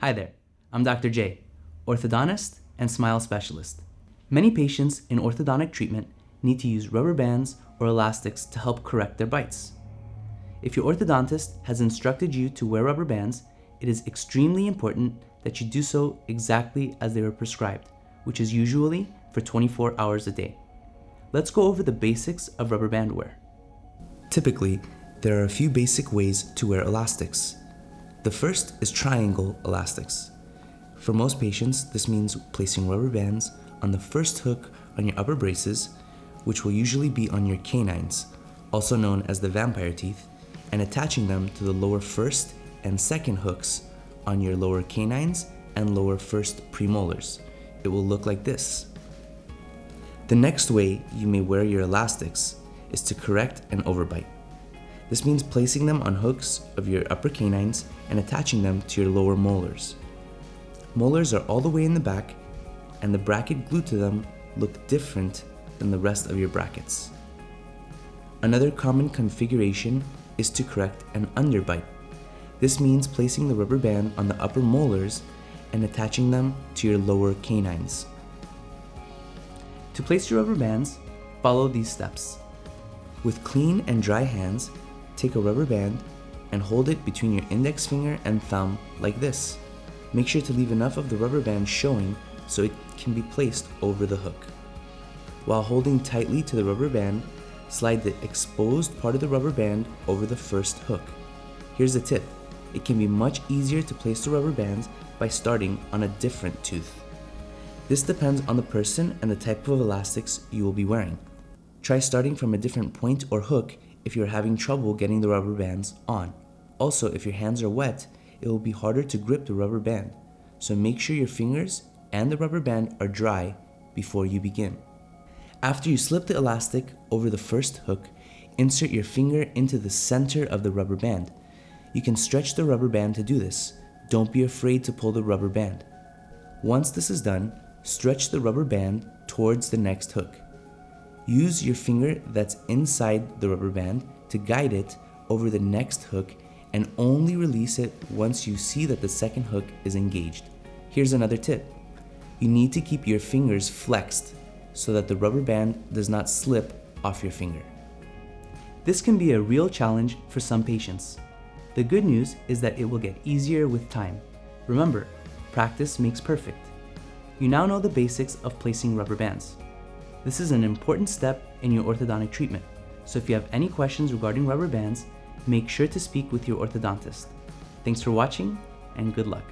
Hi there, I'm Dr. J, orthodontist and smile specialist. Many patients in orthodontic treatment need to use rubber bands or elastics to help correct their bites. If your orthodontist has instructed you to wear rubber bands, it is extremely important that you do so exactly as they were prescribed, which is usually for 24 hours a day. Let's go over the basics of rubber band wear. Typically, there are a few basic ways to wear elastics. The first is triangle elastics. For most patients, this means placing rubber bands on the first hook on your upper braces, which will usually be on your canines, also known as the vampire teeth, and attaching them to the lower first and second hooks on your lower canines and lower first premolars. It will look like this. The next way you may wear your elastics is to correct an overbite. This means placing them on hooks of your upper canines and attaching them to your lower molars. Molars are all the way in the back, and the bracket glued to them look different than the rest of your brackets. Another common configuration is to correct an underbite. This means placing the rubber band on the upper molars and attaching them to your lower canines. To place your rubber bands, follow these steps. With clean and dry hands, take a rubber band and hold it between your index finger and thumb like this. Make sure to leave enough of the rubber band showing so it can be placed over the hook. While holding tightly to the rubber band, slide the exposed part of the rubber band over the first hook. Here's a tip. It can be much easier to place the rubber bands by starting on a different tooth. This depends on the person and the type of elastics you will be wearing. Try starting from a different point or hook if you're having trouble getting the rubber bands on. Also, if your hands are wet, it will be harder to grip the rubber band, so make sure your fingers and the rubber band are dry before you begin. After you slip the elastic over the first hook, insert your finger into the center of the rubber band. You can stretch the rubber band to do this. Don't be afraid to pull the rubber band. Once this is done, stretch the rubber band towards the next hook. Use your finger that's inside the rubber band to guide it over the next hook and only release it once you see that the second hook is engaged. Here's another tip. You need to keep your fingers flexed so that the rubber band does not slip off your finger. This can be a real challenge for some patients. The good news is that it will get easier with time. Remember, practice makes perfect. You now know the basics of placing rubber bands. This is an important step in your orthodontic treatment, so if you have any questions regarding rubber bands, make sure to speak with your orthodontist. Thanks for watching, and good luck.